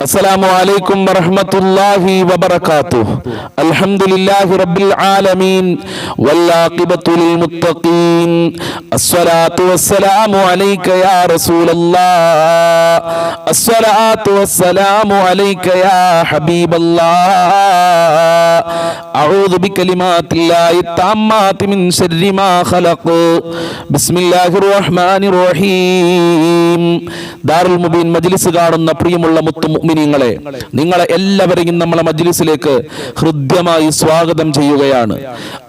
السلام عليكم ورحمة الله وبركاته. الحمد لله رب العالمين والعاقبة للمتقين. الصلاة والسلام عليك يا رسول الله. الصلاة والسلام عليك يا حبيب الله. أعوذ بكلمات الله التامات من شر ما خلق. بسم الله الرحمن الرحيم. ദാറുൽ മുബീൻ മജ്ലിസ് കാണുന്ന പ്രിയമുള്ള മുത്തുമുഅ്മിനീങ്ങളെ, നിങ്ങളെ എല്ലാവരെയും നമ്മളെ മജ്ലിസിലേക്ക് ഹൃദ്യമായി സ്വാഗതം ചെയ്യുകയാണ്.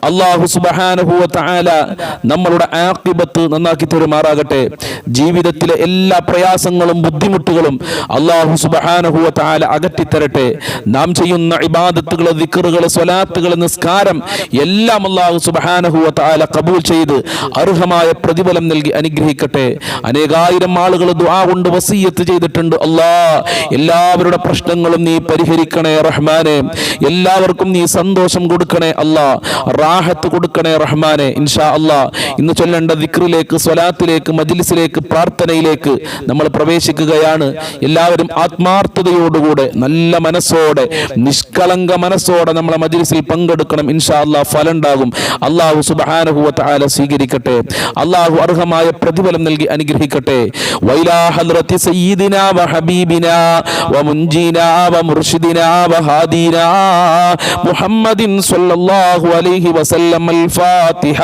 അല്ലാഹു സുബ്ഹാനഹു വ തആല നമ്മളുടെ ആഖിബത്ത് നന്നാക്കി തരുമാറാകട്ടെ. ജീവിതത്തിലെ എല്ലാ പ്രയാസങ്ങളും ബുദ്ധിമുട്ടുകളും അല്ലാഹു സുബ്ഹാനഹു വ തആല അകറ്റിത്തരട്ടെ. നാം ചെയ്യുന്ന ഇബാദത്തുകൾ, ദിക്റുകൾ, സ്വലാത്തുകൾ, നിസ്കാരം എല്ലാം അല്ലാഹു സുബ്ഹാനഹു വ തആല ഖബൂൽ ചെയ്ത് അർഹമായ പ്രതിഫലം നൽകി അനുഗ്രഹിക്കട്ടെ. അനേകായിരം ആളുകൾ ദുആ കൊണ്ട് വസിയത്ത് ചെയ്തിട്ടുണ്ട്. അല്ലാഹ് എല്ലാവരുടെ പ്രശ്നങ്ങളും നീ പരിഹരിക്കണേ റഹ്മാനെ. എല്ലാവർക്കും നീ സന്തോഷം കൊടുക്കണേ അല്ലാഹ്, റാഹത്ത് കൊടുക്കണേ റഹ്മാനെ. ഇൻഷാ അല്ലാഹ് ഇന്ന് ചൊല്ലേണ്ട ദിക്റിലേക്ക്, സ്വലാത്തിലേക്ക്, മജ്ലിസിലേക്ക്, പ്രാർത്ഥനയിലേക്ക് നമ്മൾ പ്രവേശിക്കുകയാണ്. എല്ലാവരും ആത്മാർത്ഥതയോടുകൂടെ, നല്ല മനസ്സോടെ, നിഷ്കളങ്ക മനസ്സോടെ നമ്മളെ മജ്ലിസിൽ പങ്കെടുക്കണം. ഇൻഷാ അല്ലാഹ് ഫലം ഉണ്ടാകും. അല്ലാഹു സുബ്ഹാനഹു വ തആല സ്വീകരിക്കട്ടെ. അല്ലാഹു അർഹമായ പ്രതിഫലം നൽകി അനുഗ്രഹിക്കട്ടെ. വൈലാ ഹദ്റത്തി സയ്യിദിനാ വ ഹബീബിനാ വ മുൻജീനാ വ മുർഷിദിനാ വ ഹാദീനാ മുഹമ്മദിൻ സ്വല്ലല്ലാഹു അലൈഹി വസല്ലം. അൽ ഫാത്തിഹ.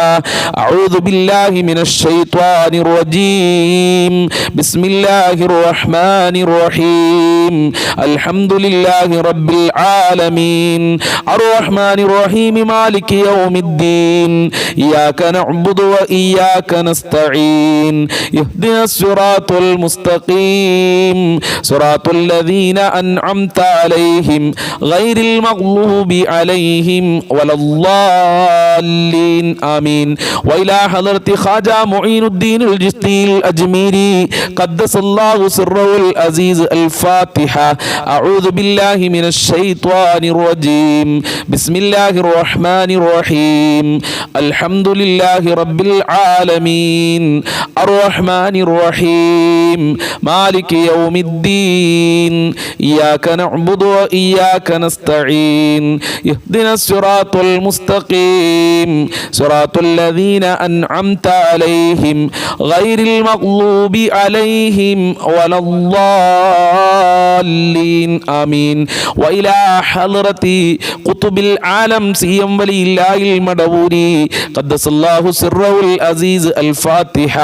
അഊദു ബില്ലാഹി മിനശ് ശൈത്വാനിർ റജീം. ബിസ്മില്ലാഹിർ റഹ്മാനിർ റഹീം. അൽഹംദുലില്ലാഹി റബ്ബിൽ ആലമീൻ. അർറഹ്മാനിർ റഹീം. മാലികി യൗമിദ്ദീൻ. ഇയ്യാക നഅ്ബുദു വ ഇയ്യാക നസ്തഈൻ. ഇഹ്ദിനസ് സിറാത്തൽ മുസ്തഖീം. സിറാത്തൽ ലദീന അൻഅംത അലൈഹിം ഗൈറിൽ മഗ്ലൂബി അലൈഹിം വലദ്ദാല്ലീൻ. ആമീൻ. വഇലാ ഹളറത്തി ഖാജ മുഈനുദ്ദീൻ അൽ ജിസ്തിൽ അജ്മീരി ഖദ്ദസല്ലാഹു സിർറഹുൽ അസീസ്. അൽ ഫാത്തിഹ. അഊദു ബില്ലാഹി മിനശ് ശൈത്വാനിർ റജീം. ബിസ്മില്ലാഹിർ റഹ്മാനിർ റഹീം. അൽഹംദുലില്ലാഹി റബ്ബിൽ ആലമീൻ. അർറഹ്മാനിർ റഹീം. മാലികി യൗമിദ്ദീൻ. ഇയ്യാക നഅ്ബുദു വ ഇയ്യാക നസ്തഈൻ. ഇഹ്ദിനസ് സിറാത്തൽ മുസ്തഖീം. സിറാത്തൽ ലദീന അൻഅംത അലൈഹിം ഗൈറിൽ മഗ്ലൂബി അലൈഹിം വലദ്ദാല്ലീൻ. ആമീൻ. വഇലാ ഹളറത്തി ഖുതുബിൽ ആലം സിയം വലില്ലാഹിൽ മദവൂരി ഖദ്ദസല്ലാഹു സിർറഹുൽ അസീസ്. അൽ ഫാത്തിഹ.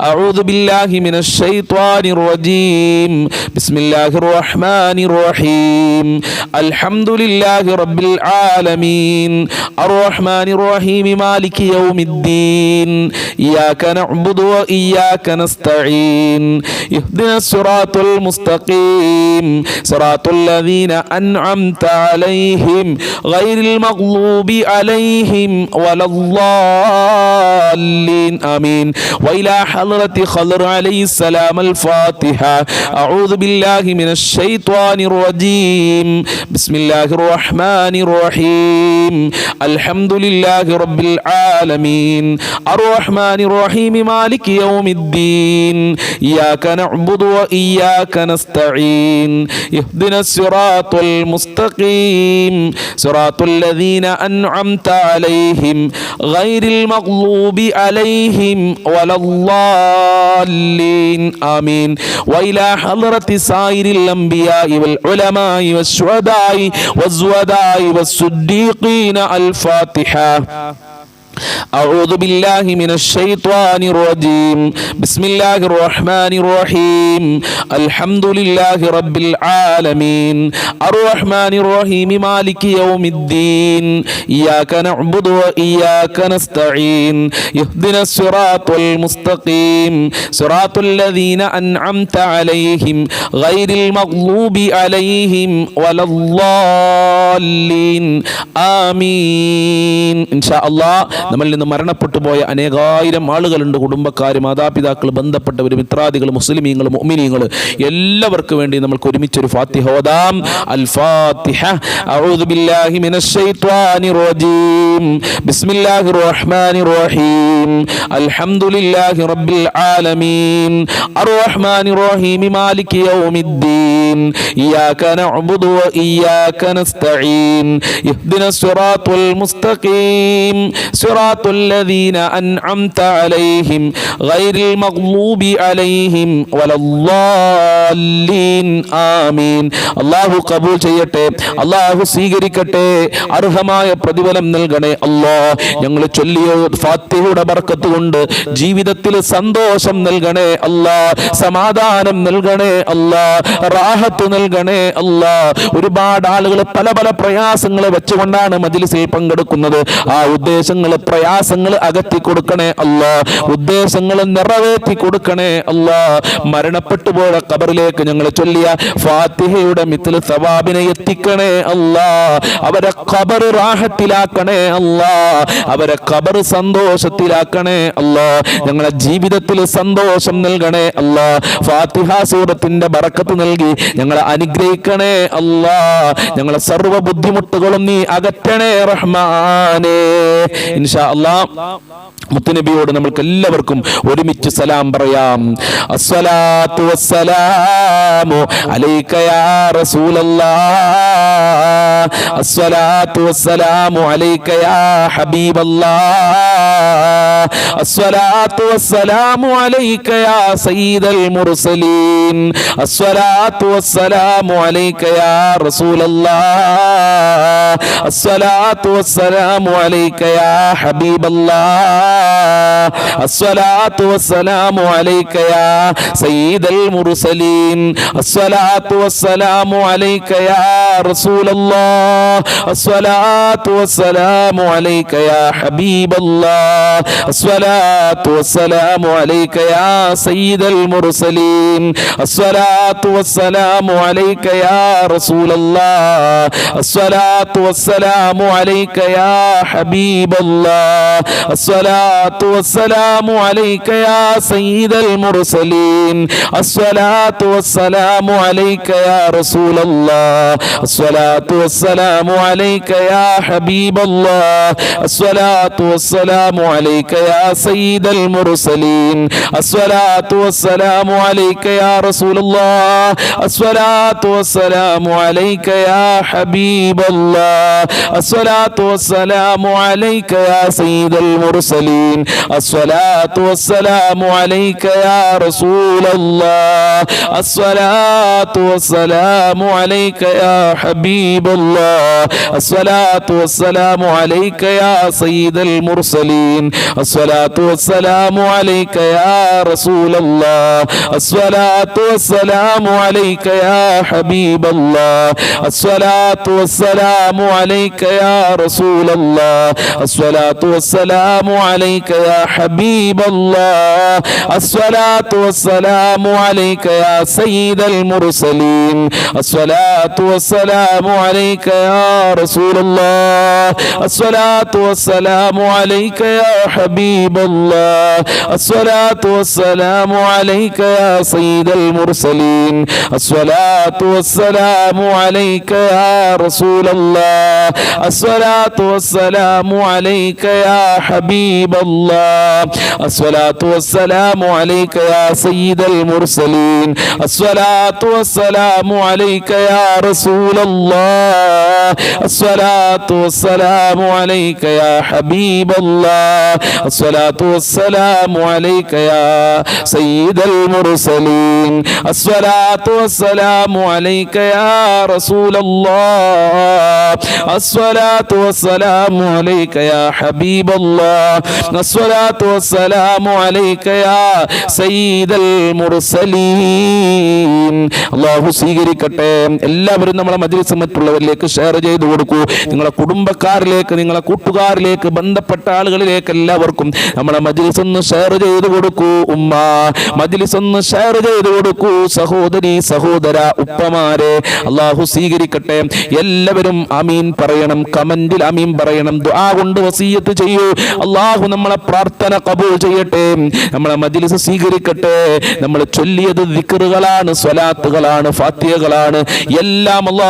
അഊദു ബില്ലാഹി മിനശ് ശൈത്വാനിർ റജീം. ബിസ്മില്ലാഹിർ റഹ്മാനിർ റഹീം. അൽഹംദുലില്ലാഹി റബ്ബിൽ ആലമീൻ. അർറഹ്മാനിർ റഹീം. മാലികി യൗമിദ്ദീൻ. ഇയ്യാക നഅ്ബുദു വ ഇയ്യാക നസ്തഈൻ. ഇഹ്ദിനസ് സിറാത്തൽ മുസ്തഖീം. സിറാത്തൽ ലദീന അൻഅംത അലൈഹിം ഗൈറിൽ മഗ്ലൂബി അലൈഹിം വലദ്ദാല്ലീൻ. ആമീൻ. വഇലാ ഹളറത്തി ഖദർ അലൈഹിസ്സലാം. അൽ ഫാത്തിഹ. അഊദു ബില്ലാഹി മിനശ് ശൈത്വാനിർ റജീം. ബിസ്മില്ലാഹിർ റഹ്മാനിർ റഹീം. അൽഹംദുലില്ലാഹി റബ്ബിൽ ആലമീൻ. അർറഹ്മാനിർ റഹീം. മാലികി യൗമിദ്ദീൻ. ഇയ്യാക നഅ്ബുദു വ ഇയ്യാക നസ്തഈൻ. ഇഹ്ദിനസ് സിറാത്തൽ മുസ്തഖീം. സിറാത്തൽ ലദീന അൻഅംത അലൈഹിം ഗൈറിൽ മഗ്ലൂബി അലൈഹിം വലദ്ദാല്ലീൻ. ആമീൻ. വഇലാ ഹളറത്തി സായിരിൽ അംബിയാഇ വൽ ഉലമാഇ വശ്ശുഹദാഇ വസ്സുഹദാഇ വസ്സുദ്ദീഖീന. അൽ ഫാത്തിഹ. أعوذ بالله من الشيطان الرجيم. بسم الله الرحمن الرحيم. الحمد لله رب العالمين. الرحمن الرحيم. مالك يوم الدين. إياك نعبد وإياك نستعين. اهدنا الصراط المستقيم. صراط الذين أنعمت عليهم غير المغضوب عليهم ولا الضالين. آمين. إن شاء الله നമ്മളിൽ നിന്ന് മരണപ്പെട്ടു പോയ അനേകായിരം ആളുകളുണ്ട്. കുടുംബക്കാർ, മാതാപിതാക്കൾ, ബന്ധപ്പെട്ടവർ, മിത്രാദികൾ, മുസ്ലിമീങ്ങൾ, മുഅ്മിനീങ്ങൾ എല്ലാവർക്കും വേണ്ടി നമുക്ക് ഒരുമിച്ചൊരു ഫാത്തിഹ ഓതാം. അൽ ഫാത്തിഹ. അഊദു ബില്ലാഹി മിനശ് ശൈത്വാനിർ റജീം. ബിസ്മില്ലാഹിർ റഹ്മാനിർ റഹീം. അൽഹംദുലില്ലാഹി റബ്ബിൽ ആലമീൻ. അർറഹ്മാനിർ റഹീം. മാലികി യൗമിദ്ദീൻ. إياك نعبد وإياك نستعين اهدنا الصراط المستقيم صراط الذين أنعمت عليهم غير المغضوب عليهم ولا الضالين آمين. അല്ലാഹു കബൂൽ ചെയ്യട്ടെ, അല്ലാഹു സ്വീകരിക്കട്ടെ, അർഹമായ പ്രതിഫലം നൽകണേ അല്ലാഹ്. ഞങ്ങൾ ചൊല്ലിയ ഫാത്തിഹയുടെ ബർക്കത്ത് കൊണ്ട് ജീവിതത്തിൽ സന്തോഷം നൽകണേ അല്ലാഹ്, സമാധാനം നൽകണേ അല്ലാഹ്, റാഹത്ത് നൽകണേ അല്ലാഹ്. ഒരുപാട് ആളുകൾ പല പല പ്രയാസങ്ങൾ വെച്ചുകൊണ്ടാണ് മജ്‌ലിസിൽ പങ്കെടുക്കുന്നത്. ആ ഉദ്ദേശങ്ങൾ, പ്രയാസങ്ങൾ അകറ്റി കൊടുക്കണേ അല്ലാഹ്, ഉദ്ദേശങ്ങൾ നിറവേറ്റി കൊടുക്കണേ അല്ലാഹ്. മരണപ്പെട്ടു പോയ ഖബറിലേക്ക് ഞങ്ങൾ ചൊല്ലിയ ഫാത്തിഹയുടെ മിത്ല സവാബിനെ എത്തിക്കണേ അല്ലാഹ്. അവരെ ഖബർ റാഹത്തിലാക്കണേ അല്ലാഹ്, അവരെ ഖബർ സന്തോഷത്തിലാക്കണേ അല്ലാഹ്. ഞങ്ങളെ ജീവിതത്തിൽ സന്തോഷം നൽകണേ അല്ലാഹ്. ഫാത്തിഹ സൂറത്തിന്റെ ബറക്കത്ത് നൽകി ഞങ്ങളെ അനുഗ്രഹിക്കണേ അല്ലാഹ്. ഞങ്ങളെ സർവ്വ ബുദ്ധിമുട്ടുകളും നീ അകറ്റണേ റഹ്മാനേ. ഇൻഷാ അല്ലാഹ് മുത്തുനബിയോട് നമ്മൾക്ക് എല്ലാവർക്കും ഒരുമിച്ച് സലാം പറയാം. അസ്സലാത്തു വസ്സലാമു അലൈക യാ റസൂലല്ലാഹ്, അസ്സലാത്തു വസ്സലാമു അലൈക യാ ഹബീബല്ലാഹ്, അസ്സലാത്തു വസ്സലാമു അലൈക യാ സയ്യിദൽ മുർസലീൻ, അസ്സലാത്തു വസ്സലാമു അലൈക യാ റസൂലല്ലാഹ്, അസ്സലാത്തു വസ്സലാമു അലൈക യാ ഹബീബല്ലാഹ്, الصلاة والسلام عليك يا سيد المرسلين، الصلاة والسلام عليك يا رسول الله، الصلاة والسلام عليك يا حبيب الله، الصلاة والسلام عليك يا سيد المرسلين، الصلاة والسلام عليك يا رسول الله، الصلاة والسلام عليك يا حبيب الله، الصلاة والسلام عليك يا سيد المرسلين، الصلاة والسلام عليك يا رسول الله، الصلاة والسلام عليك يا حبيب الله، الصلاة والسلام عليك يا سيد المرسلين، الصلاة والسلام عليك يا رسول الله، الصلاة والسلام عليك يا حبيب الله، الصلاة والسلام عليك يا سيد المرسلين، الصلاة والسلام عليك يا رسول الله، الصلاة والسلام عليك يا حبيب الله، الصلاة والسلام عليك يا سيد المرسلين، الصلاة والسلام عليك يا رسول الله، الصلاة والسلام عليك يا حبيب الله، الصلاة والسلام عليك يا رسول الله، الصلاة والسلام عليك يا حبيب الله، الصلاة والسلام عليك يا سيد المرسلين، الصلاة والسلام عليك يا رسول الله، الصلاة والسلام عليك يا حبيب الله، الصلاة والسلام عليك يا سيد المرسلين، الصلاة والسلام عليك يا رسول الله، الصلاة والسلام عليك يا حبيب الله، الصلاة والسلام عليك يا سيد المرسلين، الصلاة والسلام عليك يا رسول الله، الصلاة والسلام عليك يا حبيب الله، الصلاة والسلام عليك يا سيد المرسلين، الصلاة والسلام عليك يا رسول الله، الصلاة والسلام عليك يا حبيب الله، الصلاة والسلام عليك يا سيد المرسلين. അല്ലാഹു സ്വീകരിക്കട്ടെ. എല്ലാവരും നമ്മളെ മജ്‌ലിസ് മറ്റുള്ളവരിലേക്ക് ഷെയർ ചെയ്തു കൊടുക്കൂ. നിങ്ങളെ കുടുംബക്കാരിലേക്ക്, നിങ്ങളെ കൂട്ടുകാരിലേക്ക്, ബന്ധപ്പെട്ട ആളുകളിലേക്ക് എല്ലാവർക്കും നമ്മളെ മജ്‌ലിസ് ഒന്ന് ഷെയർ ചെയ്തു കൊടുക്കൂ. ഉമ്മ മജ്‌ലിസ് ഒന്ന് ഷെയർ ചെയ്തു കൊടുക്കൂ. സഹോദരി, സഹോദര, ഉപ്പമാരെ അല്ലാഹു സ്വീകരിക്കട്ടെ. എല്ലാവരും ആമീൻ പറയണം, കമന്റിൽ ആമീൻ പറയണം, ദുആ കൊണ്ട് വസിയത്ത് ചെയ്യൂ. അല്ലാഹു നമ്മളെ പ്രാർത്ഥന ഖബൂൽ ചെയ്യട്ടെ, നമ്മളെ മജ്‌ലിസ് സ്വീകരിക്കട്ടെ. നമ്മൾ ചൊല്ലിയത് ദിക്റുകളാണ്, സ്വലാത്തുകളാണ്, ഫാത്തിഹകളാണ്. എല്ലാം അല്ലാഹു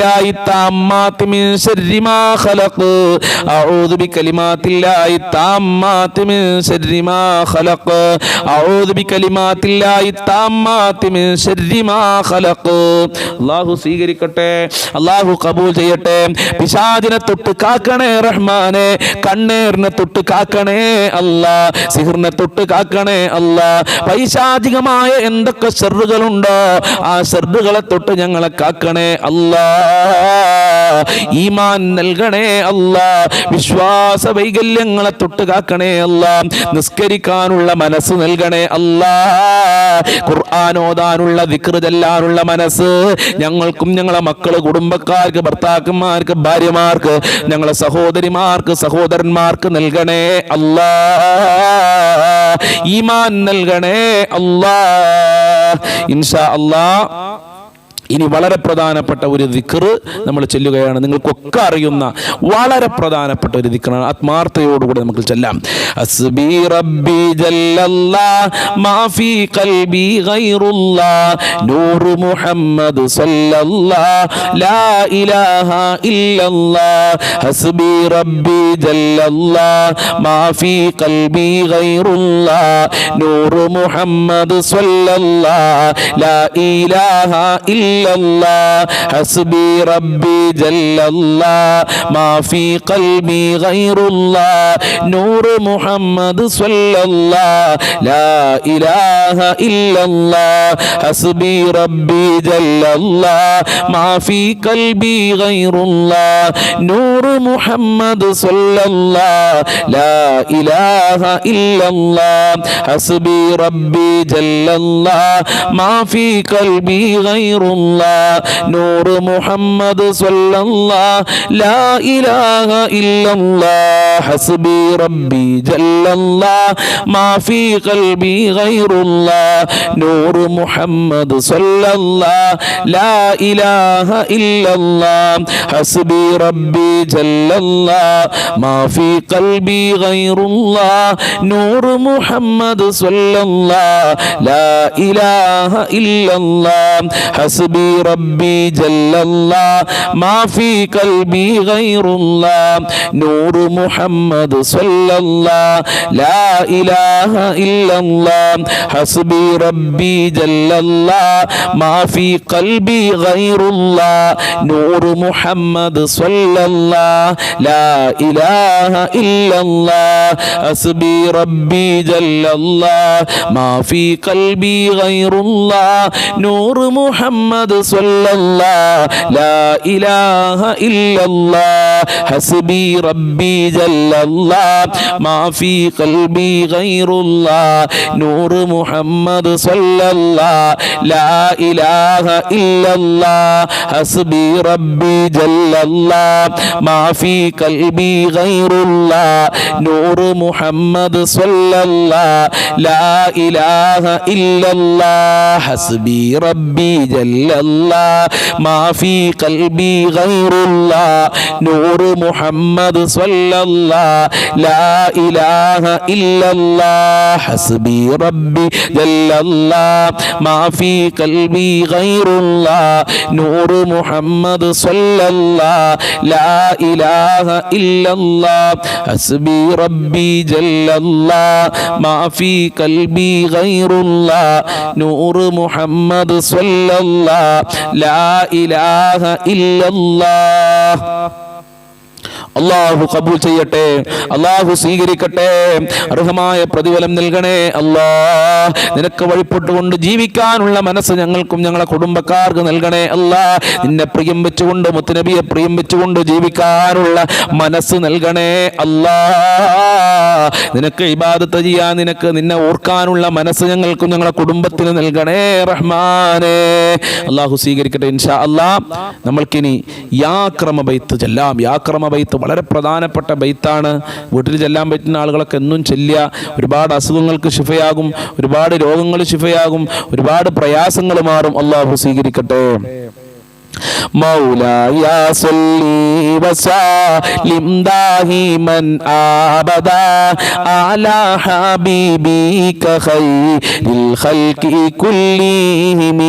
ബികലിമാത്തില്ലാഹി താമ്മാത്തി മിൻ ശർരി മാ ഖലഖ് അഊദു ബികലിമാത്തില്ലാഹി താമ്മാത്തി മിൻ ശർരി മാ ഖലഖ് അഊദു ബികലിമാത്തില്ലാഹി താമ്മാത്തി മിൻ ശർരി മാ ഖലഖ്. അല്ലാഹു സ്വീകരിക്കട്ടെ, അല്ലാഹു കബൂൽ ചെയ്യട്ടെ. പിശാചിനെ തൊട്ട് കാക്കണേ റഹ്മാനെ, കണ്ണേറിനെ തൊട്ട് കാക്കണേ അല്ലാ, സിഹ്റിനെ തൊട്ട് കാക്കണേ അല്ലാ. പൈശാചികമായ എന്തൊക്കെ ശർറുകളുണ്ടോ ആ ശർറുകളെ തൊട്ട് ഞങ്ങളെ കാക്കണേ അല്ലാ. ഈമാൻ നൽകണേ അല്ലാ, വിശ്വാസ വൈകല്യങ്ങളെ തൊട്ട് കാക്കണേ അല്ലാ. നിസ്കരിക്കാനുള്ള മനസ്സ് നൽകണേ അല്ലാ. ഖുർആൻ ഓതാനുള്ള ദിക്ർ ചൊല്ലാനുള്ള മനസ്സ് ഞങ്ങൾക്കും ഞങ്ങളെ മക്കള്, കുടുംബക്കാർക്ക്, ഭർത്താക്കന്മാർക്ക്, ഭാര്യമാർക്ക്, ഞങ്ങളെ സഹോദരിമാർക്ക്, സഹോദരന്മാർക്ക് നൽകണേ അല്ലാ. ഈമാൻ നൽകണേ അല്ലാ. ഇൻഷാ അല്ലാ ഇനി വളരെ പ്രധാനപ്പെട്ട ഒരു ദിക്ർ നമ്മൾ ചൊല്ലുകയാണ്. നിങ്ങൾക്കൊക്കെ അറിയുന്ന വളരെ പ്രധാനപ്പെട്ട ഒരു ദിക്റാണ്. ആത്മാർത്ഥതയോടുകൂടി നമുക്ക് ചൊല്ലാം. ഹസ്ബി റബ്ബി ജല്ലല്ലാഹ് മാ ഫീ ഖൽബി ഗൈറുല്ലാഹ് നൂറ് മുഹമ്മദ് സല്ലല്ലാഹ് ലാ ഇലാഹ ഇല്ലല്ലാഹ്. ഹസ്ബി റബ്ബി ജല്ലല്ലാഹ് മാ ഫീ ഖൽബി ഗൈറുല്ലാഹ് നൂറ് മുഹമ്മദ് സല്ലല്ലാഹ് ലാ ഇലാഹ ഇല്ലല്ലാഹ്. ഹസ്ബി റബ്ബി ജല്ലല്ലാഹ് മാ ഫീ ഖൽബി ഗൈറുല്ലാഹ് നൂറ് മുഹമ്മദ് സ്വല്ലല്ലാഹ് ലാ ഇലാഹ ഇല്ലല്ലാഹ്. ഹസ്ബി റബ്ബി ജല്ലല്ലാഹ് മാ ഫീ ഖൽബി ഗൈറുല്ലാഹ് നൂറ് മുഹമ്മദ് സ്വല്ലല്ലാഹ് ലാ ഇലാഹ ഇല്ലല്ലാഹ്. ഹസ്ബി റബ്ബി ജല്ലല്ലാഹ് മാ ഫീ ഖൽബി ഗൈറുല്ലാഹ് നൂറ് മുഹമ്മദ് സ്വല്ലല്ലാഹ് ലാ ഇലാഹ ഇല്ലല്ലാഹ്. ഹസ്ബി റബ്ബി ജല്ലല്ലാഹ് മാ ഫീ ഖൽബി ഗൈറുല്ലാഹ് നൂറ് മുഹമ്മദ് സ്വല്ലല്ലാഹ് ലാ ഇലാഹ ഇല്ലല്ലാഹ്. ഹസ്ബി റബ്ബി ജല്ലല്ലാഹ് മാ ഫീ ഖൽബി ഗൈറുല്ലാഹ് നൂറ് മുഹമ്മദ് സ്വല്ലല്ലാഹ് ലാ ഇലാഹ ഇല്ലല്ലാഹ്. ഹസ്ബി റബ്ബി ജല്ലല്ലാഹ് മാ ഫീ ഖൽബി ഗൈറുല്ലാഹ് നൂറ് മുഹമ്മദ് സ്വല്ലല്ലാഹ് ലാ ഇലാഹ ഇല്ലല്ലാഹ്. ഹസ്ബി റബ്ബി ജല്ലല്ലാഹ് മാ ഫീ ഖൽബി ഗൈറുല്ലാഹ് നൂറ് മുഹമ്മദ് സ്വല്ലല്ലാഹ് ലാ ഇലാഹ ഇല്ലല്ലാഹ്. ഹസ്ബി റബ്ബി ജല്ലല്ലാഹ് മാ ഫീ ഖൽബി ഗൈറുല്ലാഹ് നൂറ് മുഹമ്മദ് സ്വല്ലല്ലാഹ് ലാ ഇലാഹ ഇല്ലല്ലാഹ്. ഹസ്ബി റബ്ബി ജല്ലല്ലാഹ് മാ ഫീ ഖൽബി ഗൈറുല്ലാഹ് നൂറ് മുഹമ്മദ് സ്വല്ലല്ലാഹ് ലാ ഇലാഹ ഇല്ലല്ലാഹ്. ഹസ്ബി റബ്ബി ജല്ലല്ലാഹ് മാ ഫീ ഖൽബി ഗൈറുല്ലാഹ് നൂറ് മുഹമ്മദ് സ്വല്ലല്ലാഹ് ലാ ഇലാഹ ഇല്ലല്ലാഹ്. ഹസ്ബി റബ്ബി ജല്ലല്ലാഹ് മാ ഫീ ഖൽബി ഗൈറുല്ലാഹ് നൂറ് മുഹമ്മദ് സ്വല്ലല്ലാഹ് ലാ ഇലാഹ ഇല്ലല്ലാഹ്. ഹസ്ബി റബ്ബി ജല്ലല്ലാഹ് മാ ഫീ ഖൽബി ഗൈറുല്ലാഹ് നൂറ് മുഹമ്മദ് സ്വല്ലല്ലാഹ് ലാ ഇലാഹ ഇല്ലല്ലാഹ്. ഹസ്ബി റബ്ബി ജല്ലല്ലാഹ് മാ ഫീ ഖൽബി ഗൈറുല്ലാഹ് നൂറ് മുഹമ്മദ് സ്വല്ലല്ലാഹ് ലാ ഇലാഹ ഇല്ലല്ലാഹ്. അല്ലാഹു കബൂൽ ചെയ്യട്ടെ, അല്ലാഹു സ്വീകരിക്കട്ടെ, അർഹമായ പ്രതിഫലം നൽകണേ അല്ലാഹ്. നിനക്ക് വഴിപ്പെട്ടുകൊണ്ട് ജീവിക്കാനുള്ള മനസ്സ് ഞങ്ങൾക്കും ഞങ്ങളെ കുടുംബക്കാർക്ക് നൽകണേ അല്ലാഹ്. നിന്നെ പ്രിയം വെച്ചുകൊണ്ട്, മുത്തുനബിയെ പ്രിയം വെച്ചുകൊണ്ട് ജീവിക്കാനുള്ള മനസ്സ് നൽകണേ അല്ലാഹ്. നിനക്ക് ഇബാദത്ത് ചെയ്യാൻ, നിന്നെ ഓർക്കാനുള്ള മനസ്സ് ഞങ്ങൾക്കും ഞങ്ങളെ കുടുംബത്തിന് നൽകണേ റഹ്മാനേ. അല്ലാഹു സ്വീകരിക്കട്ടെ ഇൻഷാ അല്ലാഹ്. നമ്മൾക്കിനി യാക്രമ ബൈത്ത് ചെല്ലാം. യാക്രമ ബൈത്ത് വളരെ പ്രധാനപ്പെട്ട ബൈത്താണ്. വീട്ടിൽ ചെല്ലാൻ പറ്റുന്ന ആളുകളൊക്കെ എന്നും ചെല്ലുക. ഒരുപാട് അസുഖങ്ങൾക്ക് ശിഫയാകും, ഒരുപാട് രോഗങ്ങൾ ശിഫയാകും, ഒരുപാട് പ്രയാസങ്ങൾ മാറും. അല്ലാഹു സ്വീകരിക്കട്ടെ. مولاي صل وسلم دائما أبدا على حبيبك خير الخلق كلهم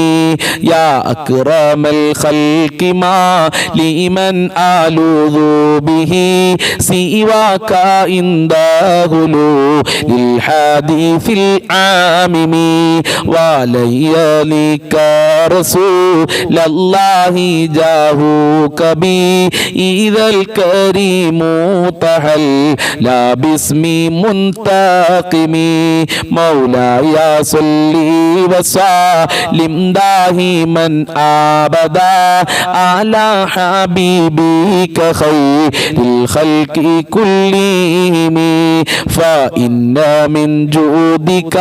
يا أكرم الخلق ما لمن ألوذ به سواك عند غلو للحديث العامم وليالك رسول الله جاهوك بي إذا الكريم تحلى باسم منتقم مولاي صل وسلم دائما أبدا على حبيبك خير الخلق كلهم فإن من جودك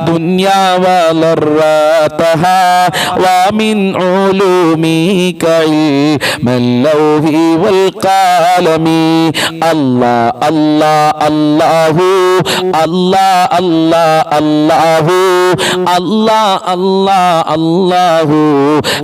دنيا وضرتها ومن علومك علم اللوح والقلم الله الله الله الله الله الله الله الله الله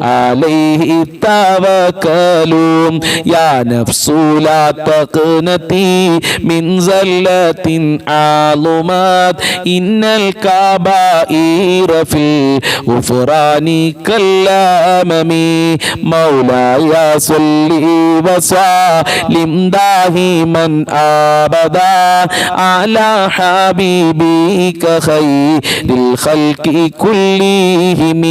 عليه توكلوا يا نفس لا تقنطي من زلة عظمت إن الكبائر في الغفران كالأمم مولاي صل وسلم دائما أبدا على حبيبك خير الخلق كلهم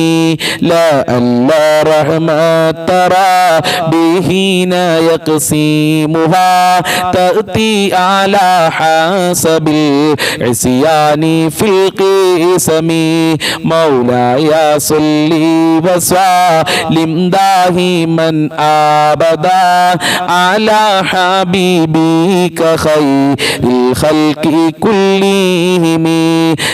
لا ألا رحمة ترى بهن يقسمها تأتي على حسب العصيان في القسم مولاي صل وسلم دائما أبدا على حبيبك خير الخلق كلهم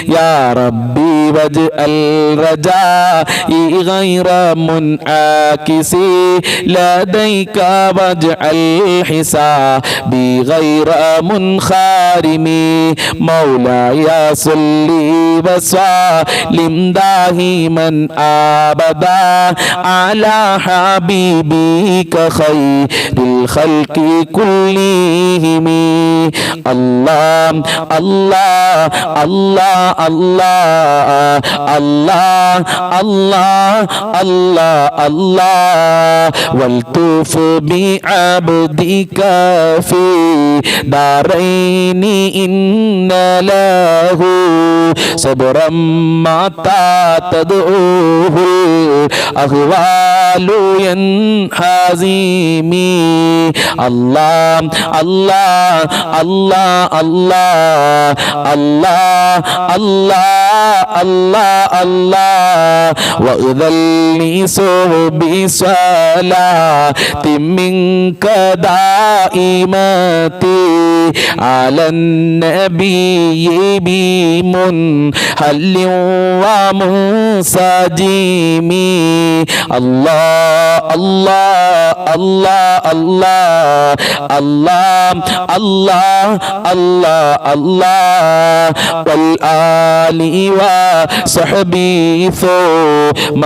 يا ربي واجعل رجائي غير منعكس لديك واجعل حسابي غير منخرم مولاي صل وسلم دائما أبدا على حبيبك خير الخلق كلهم الله الله الله الله الله الله الله الله والطوف بعبدك في دارين إن له صبرا متى تدعوه الأهوال ينحزمي الله الله الله الله الله الله الله الله وأذلني صحبي صلاة منك دائمتي على النبي بمنهل ومنسجم الله الله الله الله الله الله الله الله والآل وصحبه ثم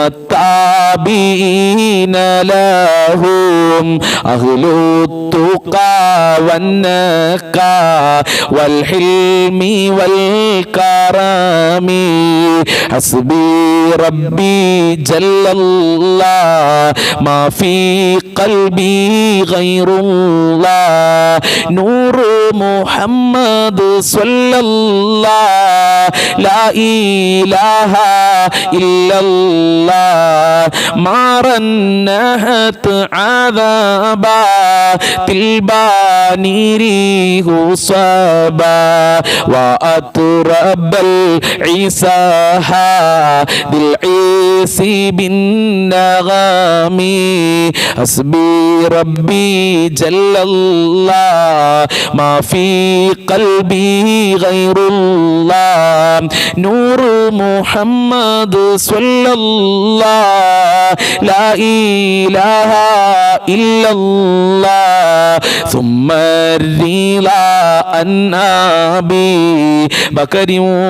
التابعين لهم أهل التقى والنقى والحلم والكرم حسبي ربي جل الله ما في قلبي غير الله نور محمد صلى الله لا إله إلا الله ما رنحت عذابا تلباني ريه صبا وأترب العيسى بالعيس بالنغم حسبي ربي جل الله ما في قلبي غير الله نور محمد صلى الله لا إله إلا الله ثم الرضا عن أبي بكر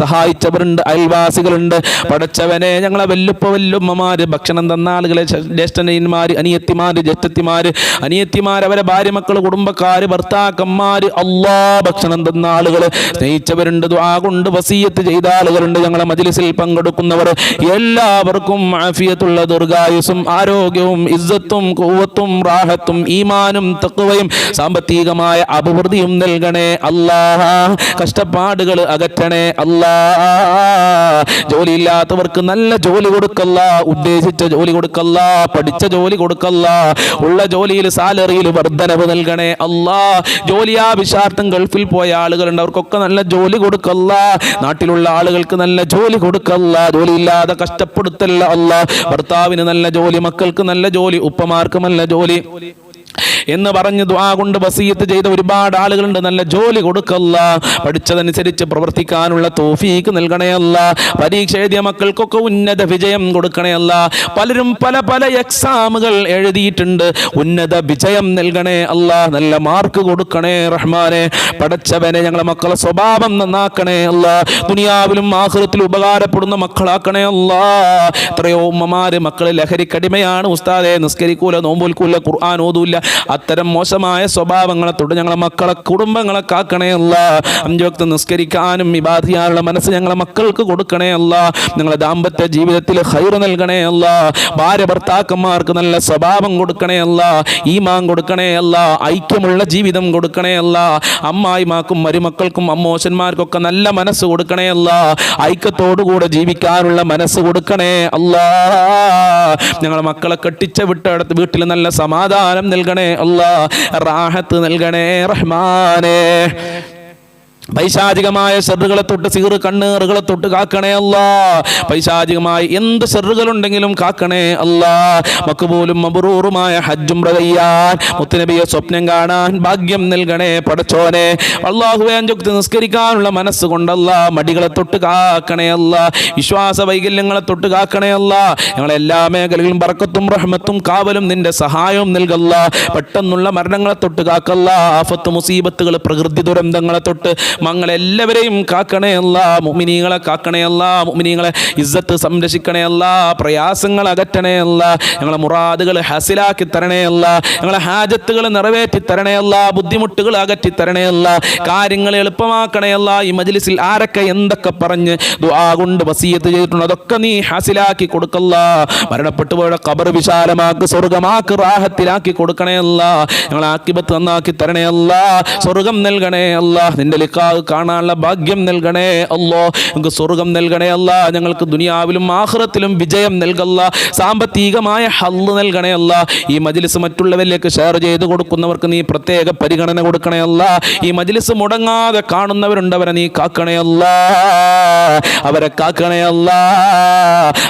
സഹായിച്ചവരുണ്ട്, അയൽവാസികളുണ്ട്. പടച്ചവനെ, ഞങ്ങളെ വല്ലുമ്മമാര്, ഭക്ഷണം തന്ന ആളുകളെ, ജ്യേഷ്ഠന്മാര്, അനിയത്തിമാര്, ജ്യേഷ്ഠത്തിമാര്, അനിയത്തിമാര്, അവരെ ഭാര്യ മക്കള്, കുടുംബക്കാര്, ഭർത്താക്കന്മാര്, ഭക്ഷണം തന്ന ആളുകള്, സ്നേഹിച്ചവരുണ്ട്, ദുആ കൊണ്ട് വസിയത്ത് ചെയ്ത ആളുകളുണ്ട്. ഞങ്ങളെ മജ്ലിസിൽ പങ്കെടുക്കുന്നവർ എല്ലാവർക്കും ആഫിയത്തുള്ള ദീർഘായുസ്സും ആരോഗ്യവും ഇസ്സത്തും ഖുവ്വത്തും റാഹത്തും ഈമാനും തഖ്വയും സാമ്പത്തികമായ അഭിവൃദ്ധിയും നൽകണേ അല്ലാഹ്. കഷ്ടപ്പാടുകൾ അകറ്റണേ അല്ലാഹ്. ജോലിയില്ലാത്തവർക്ക് നല്ല ജോലി കൊടുക്കല്ല, ഉദ്ദേശിച്ച ജോലി കൊടുക്കല്ല, പഠിച്ച ജോലി കൊടുക്കല്ല, ഉള്ള ജോലിയിൽ സാലറിയിൽ വർധനവ് നൽകണേ അല്ലാഹ്. ജോലിയാവശ്യാർത്ഥം ഗൾഫിൽ പോയ ആളുകളുണ്ട്, അവർക്കൊക്കെ നല്ല ജോലി കൊടുക്കല്ല. നാട്ടിലുള്ള ആളുകൾക്ക് നല്ല ജോലി കൊടുക്കല്ല, ജോലിയില്ലാതെ കഷ്ടപ്പെടുത്തല്ല അല്ലാഹ്. ഭർത്താവിന് നല്ല ജോലി, മക്കൾക്ക് നല്ല ജോലി, ഉപ്പമാർക്ക് നല്ല ജോലി എന്ന് പറഞ്ഞ് ദുആ കൊണ്ട് വസിയത്ത് ചെയ്ത ഒരുപാട് ആളുകളുണ്ട്. നല്ല ജോലി കൊടുക്കല്ല, പഠിച്ചതനുസരിച്ച് പ്രവർത്തിക്കാനുള്ള തൗഫീക്ക് നൽകണേ അല്ല. പരീക്ഷ എഴുതിയ മക്കൾക്കൊക്കെ ഉന്നത വിജയം കൊടുക്കണേ അല്ല. പലരും പല എക്സാമുകൾ എഴുതിയിട്ടുണ്ട്, ഉന്നത വിജയം നൽകണേ അല്ല. നല്ല മാർക്ക് കൊടുക്കണേ റഹ്മാനെ. പടച്ചവനെ, ഞങ്ങളെ മക്കളെ സ്വഭാവം നന്നാക്കണേ അല്ല. ദുനിയാവിലും ആഖിറത്തിലും ഉപകാരപ്പെടുന്ന മക്കളാക്കണേ അല്ല. എത്രയോ ഉമ്മമാര് മക്കള് ലഹരിക്കടിമയാണ് ഉസ്താദെ, നിസ്കരിക്കൂല, നോമ്പൊൽക്കൂല, ഖുർആൻ ഓതൂല. അത്തരം മോശമായ സ്വഭാവങ്ങളെ തൊട്ട് ഞങ്ങളെ മക്കളെ, കുടുംബങ്ങളെ കാക്കണേ അല്ല. 5 വക്ത് നിസ്കരിക്കാനും ഇബാദത്ത് ചെയ്യാനുള്ള മനസ്സ് ഞങ്ങളെ മക്കൾക്ക് കൊടുക്കണേ അല്ല. ഞങ്ങളെ ദാമ്പത്യ ജീവിതത്തിൽ ഖൈർ നൽകണേ അല്ല. ഭാര്യ ഭർത്താക്കന്മാർക്ക് നല്ല സ്വഭാവം കൊടുക്കണേ അല്ല, ഈമാൻ കൊടുക്കണേ അല്ല, ഐക്യമുള്ള ജീവിതം കൊടുക്കണേ അല്ല. അമ്മായിമാർക്കും മരുമക്കൾക്കും അമ്മോശന്മാർക്കൊക്കെ നല്ല മനസ്സ് കൊടുക്കണേ അല്ല. ഐക്യത്തോടുകൂടെ ജീവിക്കാനുള്ള മനസ്സ് കൊടുക്കണേ അല്ല. ഞങ്ങളെ മക്കളെ കെട്ടിച്ച വിട്ടടുത്ത് വീട്ടിൽ നല്ല സമാധാനം നൽകണേ അല്ലാ. റാഹത്ത് നൽകണേ റഹ്മാനേ. പൈശാചികമായ ശർറുകളെ തൊട്ട്, സിഹ്റ് കണ്ണേറുകളെ തൊട്ട് കാക്കണേ അല്ലാ. പൈശാചികമായ എന്ത് ശർറുകളുണ്ടെങ്കിലും കാക്കണേ അല്ലാ. മക്ബൂലും മബ്റൂറുമായ ഹജ്ജും ചെയ്യാൻ, മുത്തുനബിയെ സ്വപ്നം കാണാൻ ഭാഗ്യം നൽകണേ പടച്ചോനെ. അല്ലാഹുവേ, 5 വക്ത് നിസ്കരിക്കാനുള്ള മനസ്സ് കൊണ്ടല്ല, മടികളെ തൊട്ട് കാക്കണേ അല്ലാ. വിശ്വാസ വൈകല്യങ്ങളെ തൊട്ട് കാക്കണേ അല്ലാ. ഞങ്ങളെ എല്ലാ മേഖലകളിലും ബർക്കത്തും റഹ്മത്തും കാവലും നിന്റെ സഹായവും നൽകല്ല. പെട്ടെന്നുള്ള മരണങ്ങളെ തൊട്ട് കാക്കല്ല. ആഫത്ത് മുസീബത്തുകൾ, പ്രകൃതി ദുരന്തങ്ങളെ തൊട്ട് മങ്ങളെല്ലാവരെയും കാക്കണേ അല്ലാ. മുഅ്മിനീങ്ങളെ കാക്കണേ അല്ലാ. മുഅ്മിനീങ്ങളെ ഇസ്സത്ത് സംരക്ഷിക്കണേ അല്ലാ. പ്രയാസങ്ങൾ അകറ്റണേ അല്ലാ. ഞങ്ങളെ മുറാദുകൾ ഹസിലാക്കി തരണേ അല്ലാ. ഞങ്ങളെ ഹാജത്തുകൾ നിറവേറ്റി തരണേ അല്ലാ. ബുദ്ധിമുട്ടുകൾ അകറ്റി തരണേ അല്ലാ. കാര്യങ്ങൾ എളുപ്പമാക്കണേ അല്ലാ. ഈ മജ്ലിസിൽ ആരൊക്കെ എന്തൊക്കെ പറഞ്ഞ് ദുആ കൊണ്ട് വസിയത്ത് ചെയ്തിട്ടുണ്ട് അതൊക്കെ നീ ഹസിലാക്കി കൊടുക്കല്ലാ. മരണപ്പെട്ടു പോയ ഖബർ വിശാലമാക്കി, സ്വർഗമാക്കി, റാഹത്തിലാക്കി കൊടുക്കണേ അല്ലാ. ഞങ്ങളെ ആഖിബത്ത് നന്നാക്കി തരണേ അല്ലാ. സ്വർഗം നൽകണേ അല്ലാ. നിന്റെ ലിഖാ കാണാനുള്ള ഭാഗ്യം നൽകണേ അല്ലാ. ഞങ്ങൾക്ക് സ്വർഗം നൽകണേ അല്ലാ. ഞങ്ങൾക്ക് ദുനിയാവിലും ആഖിറത്തിലും വിജയം നൽകല്ല. സാമ്പത്തികമായ ഹല്ല് നൽകണേ അല്ലാ. ഈ മജ്ലിസ് മറ്റുള്ളവരിലേക്ക് ഷെയർ ചെയ്ത് കൊടുക്കുന്നവർക്ക് നീ പ്രത്യേക പരിഗണന കൊടുക്കണേ അല്ലാ. ഈ മജ്ലിസ് മുടങ്ങാതെ കാണുന്നവരുണ്ട്, അവരെ നീ കാക്കണേ അല്ലാ. അവരെ കാക്കണേ അല്ലാ.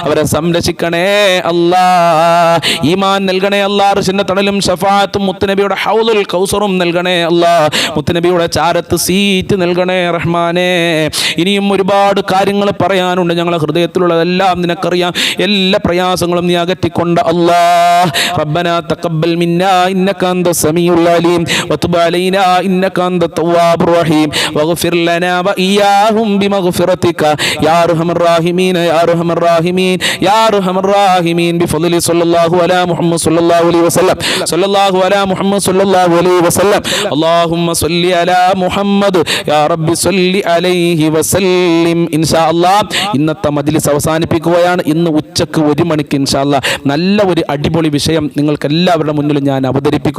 അവരെ സംരക്ഷിക്കണേ അല്ലാ. ഈമാൻ നൽകണേ അല്ലാ. അർശിന്റെ തണലും ശഫാഅത്തും മുത്തുനബിയുടെ ഹൗലുൽ കൗസറും നൽകണേ അല്ലാ. മുത്തുനബിയുടെ ചാരത്ത് സീറ്റ് നൽകണേ റഹ്മാനേ. ഇനിയും ഒരുപാട് കാര്യങ്ങൾ പറയാനുണ്ട്. ഞങ്ങളെ ഹൃദയത്തിലുള്ളതെല്ലാം നിനക്കറിയാം. എല്ലാ പ്രയാസങ്ങളും നീ അകറ്റിക്കൊണ്ട് അല്ലാഹ്. റബ്ബനാ തഖബ്ബൽ മിന്നാ ഇന്നക അൻത സമീഉൽ അലീം വതുബ് അലൈനാ ഇന്നക അൻത തവ്വാബുർ റഹീം വഗ്ഫിർ ലനാ വഇയ്യാഹും ബിമഗ്ഫിറതിക യാ അർഹമർ റഹീമീൻ യാ അർഹമർ റഹീമീൻ യാ അർഹമർ റഹീമീൻ ബിഫദ്ലി സ്വല്ലല്ലാഹു അലാ മുഹമ്മദ് സ്വല്ലല്ലാഹു അലൈഹി വസല്ലം സ്വല്ലല്ലാഹു അലാ മുഹമ്മദ് സ്വല്ലല്ലാഹു അലൈഹി വസല്ലം അല്ലാഹുമ്മ സ്വല്ലി അലാ മുഹമ്മദ് യാ റബ്ബി സ്വല്ലി അലൈഹി വസല്ലിം. ഇൻഷാ അല്ലാഹ് ഇന്നത്തെ മജ്ലിസ് അവസാനിപ്പിക്കുകയാണ്. ഇന്ന് ഉച്ചക്ക് 1 മണിക്ക് ഇൻഷാ അല്ലാഹ് നല്ല ഒരു അടിപൊളി വിഷയം നിങ്ങൾക്ക് എല്ലാവരുടെ മുന്നിൽ ഞാൻ അവതരിപ്പിക്കും.